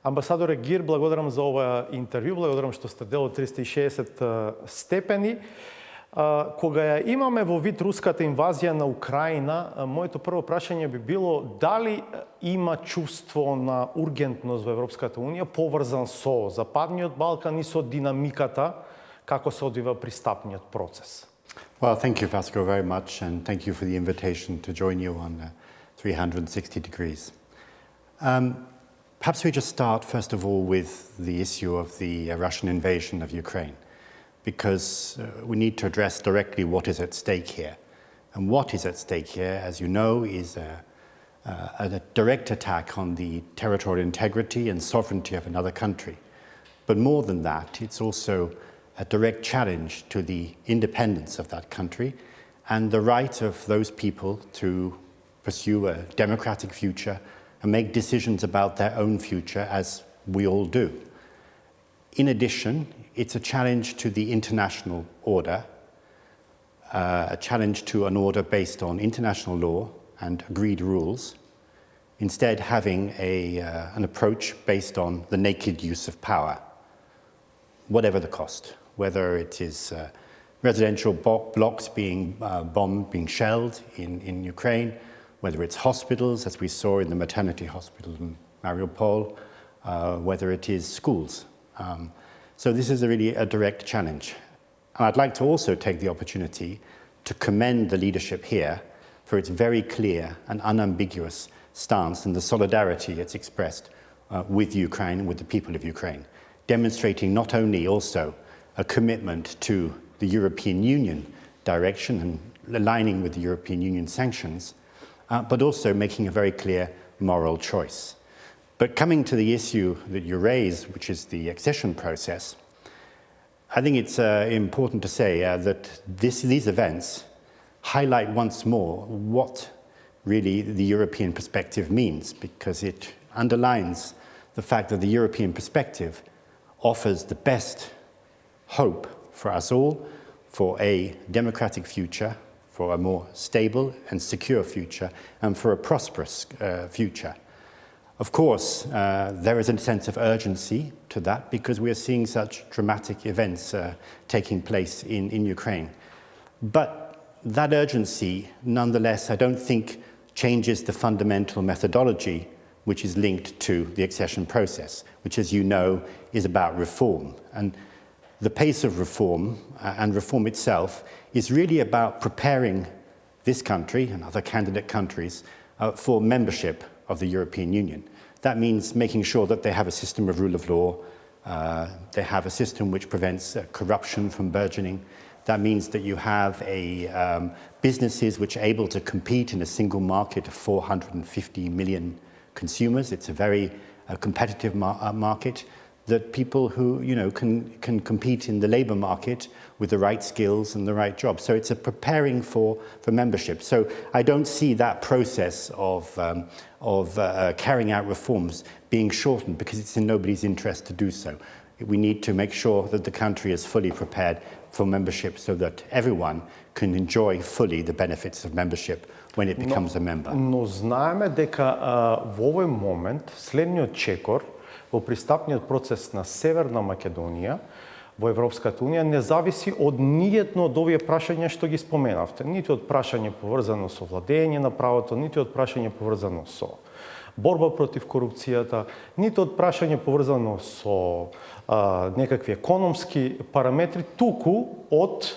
Амбасадоре Гир, благодарам за ова интервју, благодарам што сте дел од 360 степени. Кога ја имаме во вид руската инвазија на Украина, моето прво прашање би било дали има чувство на ургентност во Европската Унија поврзан со Западниот Балкан и со динамиката како се одвива пристапниот процес. Well, thank you, Vasco, very much, and thank you for the invitation to join you on 360 degrees. Perhaps we just start, first of all, with the issue of the Russian invasion of Ukraine, because we need to address directly what is at stake here. And what is at stake here, as you know, is a direct attack on the territorial integrity and sovereignty of another country. But more than that, it's also a direct challenge to the independence of that country and the right of those people to pursue a democratic future and make decisions about their own future, as we all do. In addition, it's a challenge to the international order, a challenge to an order based on international law and agreed rules, instead having an approach based on the naked use of power, whatever the cost. Whether it is residential blocks being bombed, being shelled in Ukraine, whether it's hospitals, as we saw in the maternity hospital in Mariupol, whether it is schools. So this is really a direct challenge. And I'd like to also take the opportunity to commend the leadership here for its very clear and unambiguous stance and the solidarity it's expressed with Ukraine and with the people of Ukraine, demonstrating not only also a commitment to the European Union direction and aligning with the European Union sanctions, but also making a very clear moral choice. But coming to the issue that you raised, which is the accession process, I think it's important to say that these events highlight once more what really the European perspective means, because it underlines the fact that the European perspective offers the best hope for us all, for a democratic future, for a more stable and secure future, and for a prosperous future. Of course, there is a sense of urgency to that because we are seeing such dramatic events taking place in Ukraine. But that urgency, nonetheless, I don't think changes the fundamental methodology which is linked to the accession process, which, as you know, is about reform. And the pace of reform and reform itself is really about preparing this country and other candidate countries for membership of the European Union. That means making sure that they have a system of rule of law, they have a system which prevents corruption from burgeoning. That means that you have businesses which are able to compete in a single market of 450 million consumers. It's a very competitive market, that people who can compete in the labour market with the right skills and the right jobs. So it's a preparing for membership. So I don't see that process of carrying out reforms being shortened because it's in nobody's interest to do so. We need to make sure that the country is fully prepared for membership so that everyone can enjoy fully the benefits of membership when it becomes a member. Но знаеме дека во овој момент следниот чекор во пристапниот процес на Северна Македонија во Европската Унија не зависи од ниедно од овие прашања што ги споменавте. Ниту од прашање поврзано со владење на правото, ниту од прашање поврзано со борба против корупцијата, ниту од прашање поврзано со некакви економски параметри, туку од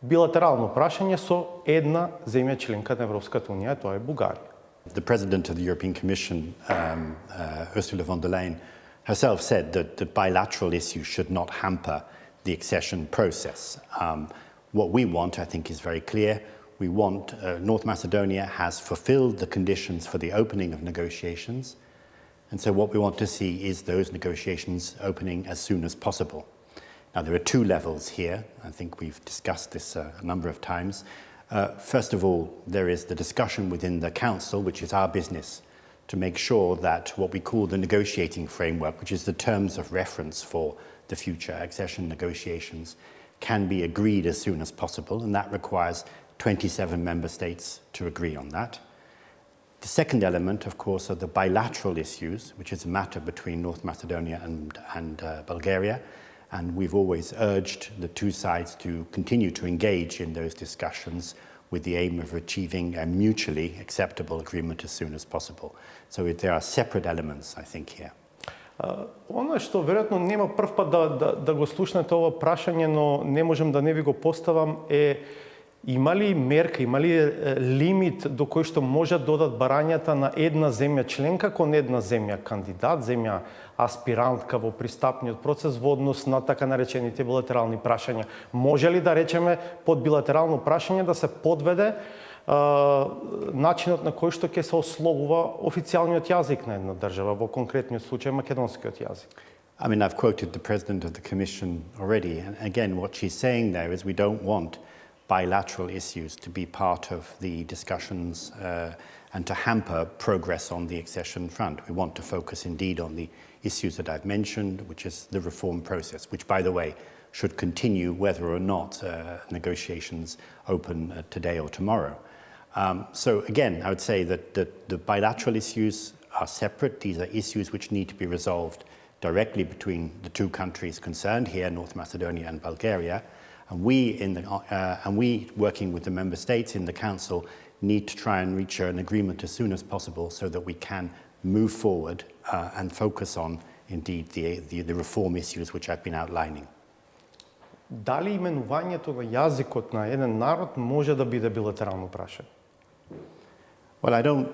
билатерално прашање со една земја членка на Европската Унија, тоа е Бугарија. The President of the European Commission, Ursula von der Leyen, herself said that the bilateral issue should not hamper the accession process. What we want, I think, is very clear. We want North Macedonia has fulfilled the conditions for the opening of negotiations. And so what we want to see is those negotiations opening as soon as possible. Now, there are two levels here. I think we've discussed this a number of times. First of all, there is the discussion within the Council, which is our business, to make sure that what we call the negotiating framework, which is the terms of reference for the future accession negotiations, can be agreed as soon as possible, and that requires 27 member states to agree on that. The second element, of course, are the bilateral issues, which is a matter between North Macedonia and Bulgaria. And we've always urged the two sides to continue to engage in those discussions with the aim of achieving a mutually acceptable agreement as soon as possible. So there are separate elements, I think, here. Оно што веројатно нема прв пат да го слушнете ова прашање, но не можам да не ви го поставам, е има ли мерка, има ли лимит до кој што можат додат барањата на една земја членка кон една земја кандидат, земја аспирантка во пристапниот процес во однос на така наречените билатерални прашања? Може ли да речеме под билатерално прашање да се подведе начинот на кој што ќе се ословува официјалниот јазик на една држава, во конкретниот случај македонскиот јазик? I mean, I've quoted the President of the Commission already, and again, what she's saying there is we don't want bilateral issues to be part of the discussions and to hamper progress on the accession front. We want to focus indeed on the issues that I've mentioned, which is the reform process, which, by the way, should continue whether or not negotiations open today or tomorrow. So again, I would say that the bilateral issues are separate. These are issues which need to be resolved directly between the two countries concerned here, North Macedonia and Bulgaria. And we, working with the member states in the Council, need to try and reach an agreement as soon as possible so that we can move forward and focus on, indeed, the reform issues which I've been outlining. Дали именувањето на јазикот на еден народ може да биде билатерално прашање? Well, I don't,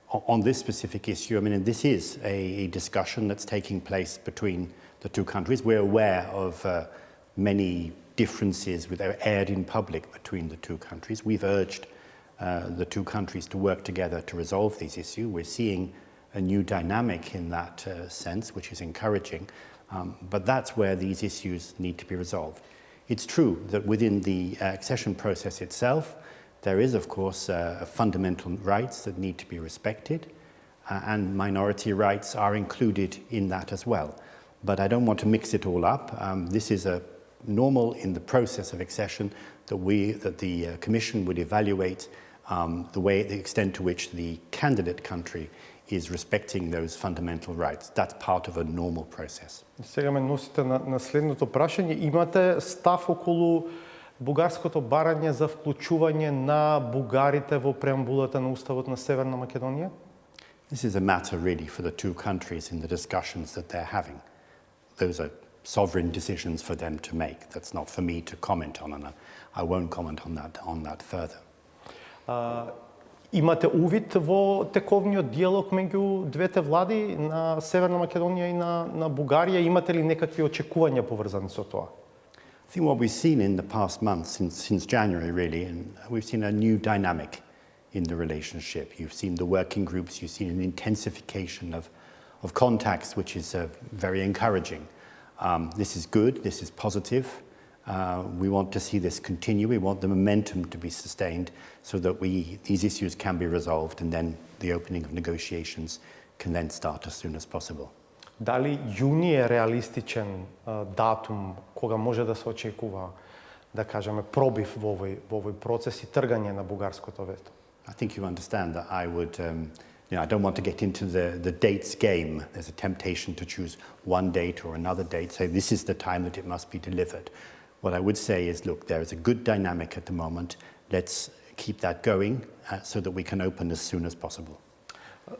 on this specific issue, I mean, this is a discussion that's taking place between the two countries. We're aware of many differences that are aired in public between the two countries. We've urged the two countries to work together to resolve these issues. We're seeing a new dynamic in that sense, which is encouraging. But that's where these issues need to be resolved. It's true that within the accession process itself, there is, of course, fundamental rights that need to be respected, and minority rights are included in that as well. But I don't want to mix it all up. This is a normal in the process of accession that the Commission would evaluate the extent to which the candidate country is respecting those fundamental rights. That's part of a normal process. Сега ме носите на следното прашање. Имате став околу бугарското барање за вклучување на бугарите во преамбулата на Уставот на Северна Македонија? This is a matter really for the two countries in the discussions that they're having. Those are sovereign decisions for them to make. That's not for me to comment on, and I won't comment on that further. Имате увид во тековниот диалог меѓу двете влади на Северна Македонија и на Бугарија? Имате ли некакви очекувања поврзани со тоа? I think what we've seen in the past months, since January really, and we've seen a new dynamic in the relationship. You've seen the working groups, you've seen an intensification of contacts, which is very encouraging. This is good, this is positive. We want to see this continue. We want the momentum to be sustained so that these issues can be resolved, and then the opening of negotiations can then start as soon as possible. Дали јуни е реалистичен датум кога може да се очекува, да кажеме, пробив во овој процес и тргање на бугарското вето? I think you understand that I would, I don't want to get into the dates game. There's a temptation to choose one date or another date, say this is the time that it must be delivered. What I would say is, look, there is a good dynamic at the moment. Let's keep that going so that we can open as soon as possible.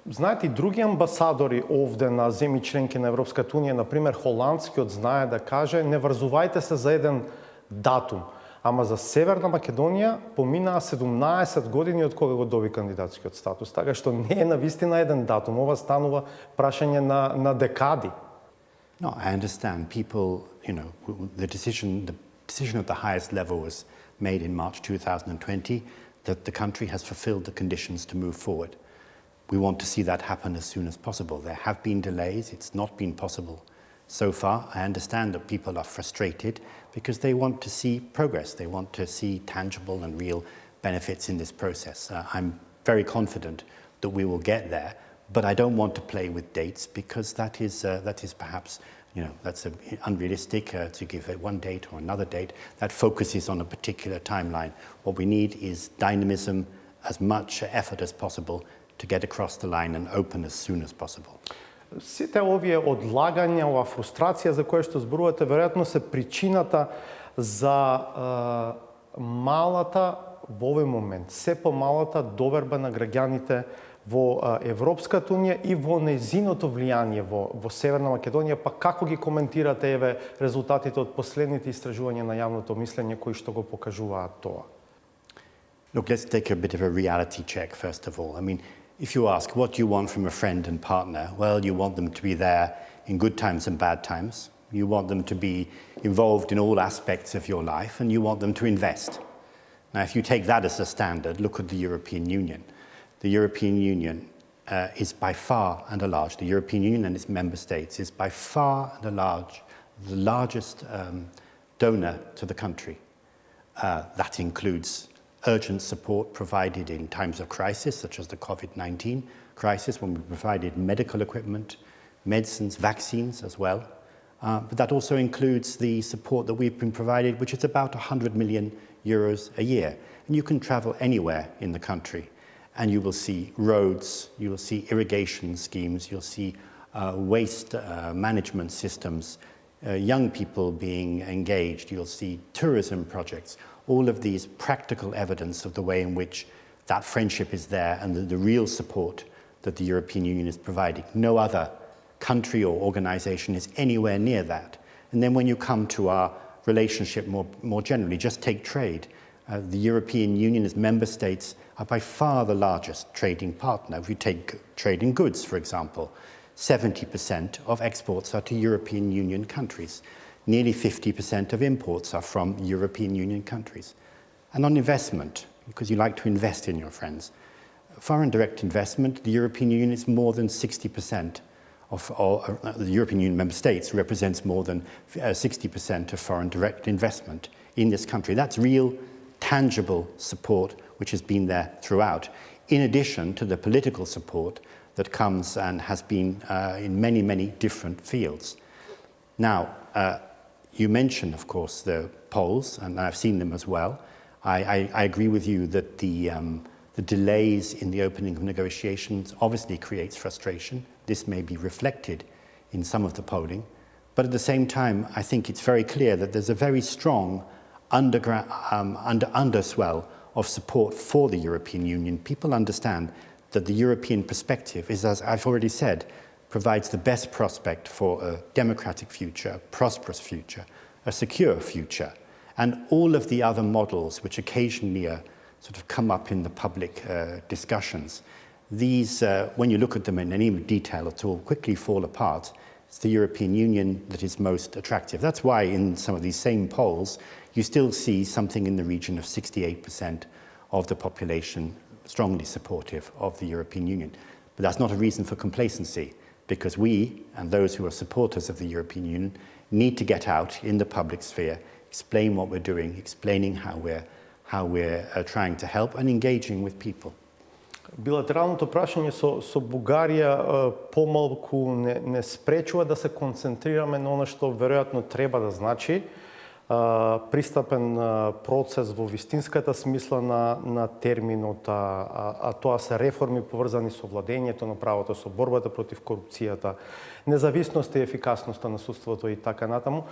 Знаете, и други амбасадори овде на земји членки на Европската унија, например холандскиот, знае да каже не врзувајте се за еден датум. Ама за Северна Македонија поминаа 17 години од кога го доби кандидатскиот статус, така што не е навистина еден датум, ова станува прашање на декади. No, I understand people, the decision at the highest level was made in March 2020 that the country has fulfilled the conditions to move forward. We want to see that happen as soon as possible. There have been delays. It's not been possible so far. I understand that people are frustrated because they want to see progress. They want to see tangible and real benefits in this process. I'm very confident that we will get there, but I don't want to play with dates because that is perhaps, that's unrealistic to give it one date or another date. That focuses on a particular timeline. What we need is dynamism as much effort as possible to get across the line and open as soon as possible. Сите овие одлагања, ова фрустрација за која што зборувате, веројатно се причината за малата во овој момент, се помалата доверба на граѓаните во Европската унија и во нејзиното влијание во Северна Македонија, па како ги коментирате еве резултатите од последните истражувања на јавното мислење кои што го покажуваат тоа? Look, let's take a bit of a reality check first of all. I mean, if you ask what you want from a friend and partner, well, you want them to be there in good times and bad times. You want them to be involved in all aspects of your life, and you want them to invest. Now, if you take that as a standard, look at the European Union. The European Union is by far and large, the European Union and its member states is by far and large the largest donor to the country. That includes urgent support provided in times of crisis, such as the COVID-19 crisis, when we provided medical equipment, medicines, vaccines as well. But that also includes the support that we've been provided, which is about 100 million euros a year. And you can travel anywhere in the country, and you will see roads, you will see irrigation schemes, you'll see waste management systems, young people being engaged, you'll see tourism projects, all of these practical evidence of the way in which that friendship is there and the real support that the European Union is providing. No other country or organization is anywhere near that. And then when you come to our relationship more generally, just take trade. The European Union, as member states, are by far the largest trading partner. If you take trade in goods, for example, 70% of exports are to European Union countries. Nearly 50% of imports are from European Union countries. And on investment, because you like to invest in your friends, foreign direct investment, the European Union is more than 60% of all, the European Union member states represents more than 60% of foreign direct investment in this country. That's real, tangible support which has been there throughout, in addition to the political support that comes and has been in many, many different fields. Now, you mentioned, of course, the polls, and I've seen them as well. I agree with you that the delays in the opening of negotiations obviously creates frustration. This may be reflected in some of the polling, but at the same time, I think it's very clear that there's a very strong underswell of support for the European Union. People understand that the European perspective is, as I've already said, provides the best prospect for a democratic future, a prosperous future, a secure future, and all of the other models which occasionally sort of come up in the public discussions. These, when you look at them in any detail at all, quickly fall apart. It's the European Union that is most attractive. That's why in some of these same polls, you still see something in the region of 68% of the population strongly supportive of the European Union. But that's not a reason for complacency, because we, and those who are supporters of the European Union, need to get out in the public sphere, explain what we're doing, explaining how we're trying to help and engaging with people. Билатералното прашање со Бугарија помалку не спречува да се концентрираме на оно што веројатно треба да значи пристапен процес во вистинската смисла на терминот, а тоа се реформи поврзани со владењето на правото, со борбата против корупцијата, независноста и ефикасноста на судството и така натаму.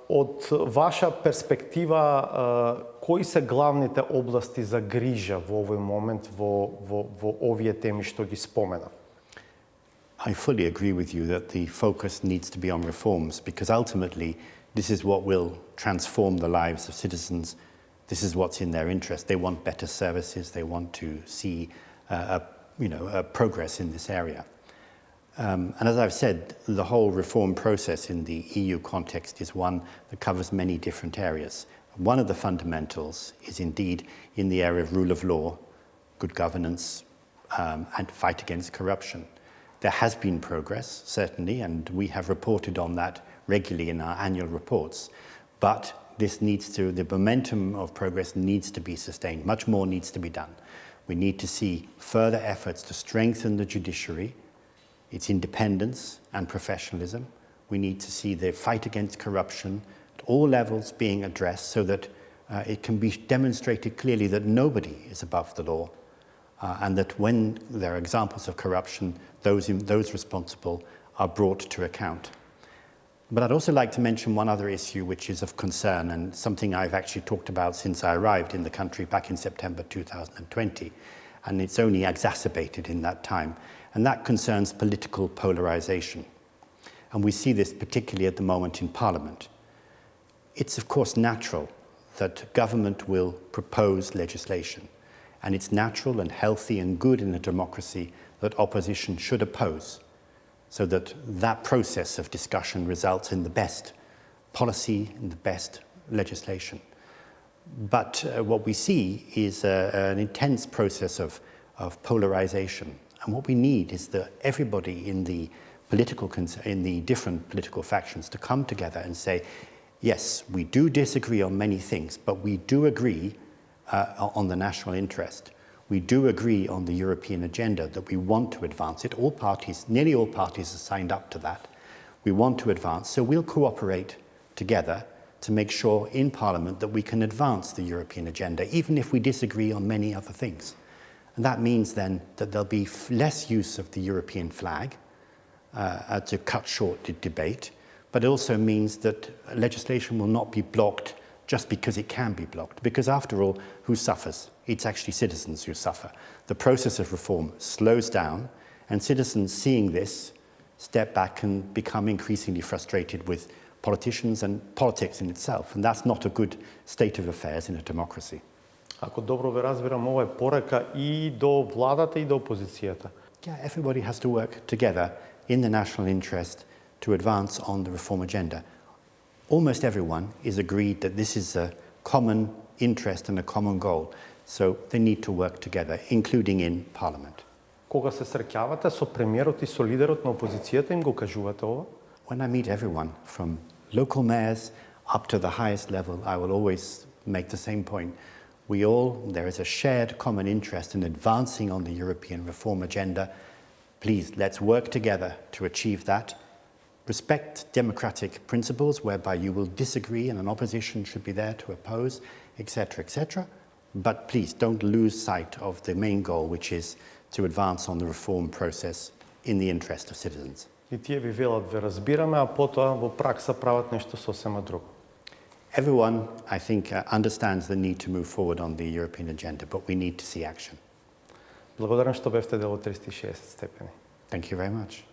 Од ваша перспектива, кои се главните области за грижа во овој момент во овие теми што ги споменав? I fully agree with you that the focus needs to be on reforms, because ultimately this is what will transform the lives of citizens. This is what's in their interest. They want better services. They want to see a progress in this area. And as I've said, the whole reform process in the EU context is one that covers many different areas. One of the fundamentals is indeed in the area of rule of law, good governance, and fight against corruption. There has been progress, certainly, and we have reported on that regularly in our annual reports. But the momentum of progress needs to be sustained. Much more needs to be done. We need to see further efforts to strengthen the judiciary, its independence and professionalism. We need to see the fight against corruption at all levels being addressed so that it can be demonstrated clearly that nobody is above the law, and that when there are examples of corruption, those responsible are brought to account. But I'd also like to mention one other issue which is of concern, and something I've actually talked about since I arrived in the country back in September 2020, and it's only exacerbated in that time, and that concerns political polarization. And we see this particularly at the moment in Parliament. It's of course natural that government will propose legislation, and it's natural and healthy and good in a democracy that opposition should oppose, so that that process of discussion results in the best policy and the best legislation. But what we see is an intense process of polarization, and what we need is that everybody in the different political factions to come together and say, yes, we do disagree on many things, but we do agree on the national interest. We do agree on the European agenda, that we want to advance it. All parties, nearly all parties, have signed up to that. We want to advance, so we'll cooperate together to make sure in Parliament that we can advance the European agenda, even if we disagree on many other things. And that means then that there'll be less use of the European flag to cut short the debate, but it also means that legislation will not be blocked just because it can be blocked. Because after all, who suffers? It's actually citizens who suffer. The process of reform slows down, and citizens seeing this step back and become increasingly frustrated with politicians and politics in itself. And that's not a good state of affairs in a democracy. Ако добро ве разбирам, ова е порека и до владата и до опозицијата. Yeah, everybody has to work together in the national interest to advance on the reform agenda. Almost everyone is agreed that this is a common interest and a common goal, so they need to work together, including in Parliament. Кога се среќавате со премиерот и со лидерот на опозицијата, им го кажувате ова? When I meet everyone, from local mayors up to the highest level, I will always make the same point. There is a shared common interest in advancing on the European reform agenda. Please, let's work together to achieve that. Respect democratic principles whereby you will disagree and an opposition should be there to oppose, etc., etc. But please don't lose sight of the main goal, which is to advance on the reform process in the interest of citizens. И тие ви велат ве разбираме, а потоа во пракса прават нешто сосема друго. Everyone, I think, understands the need to move forward on the European agenda, but we need to see action. Благодарам што бевте дел од 360 степени. Thank you very much.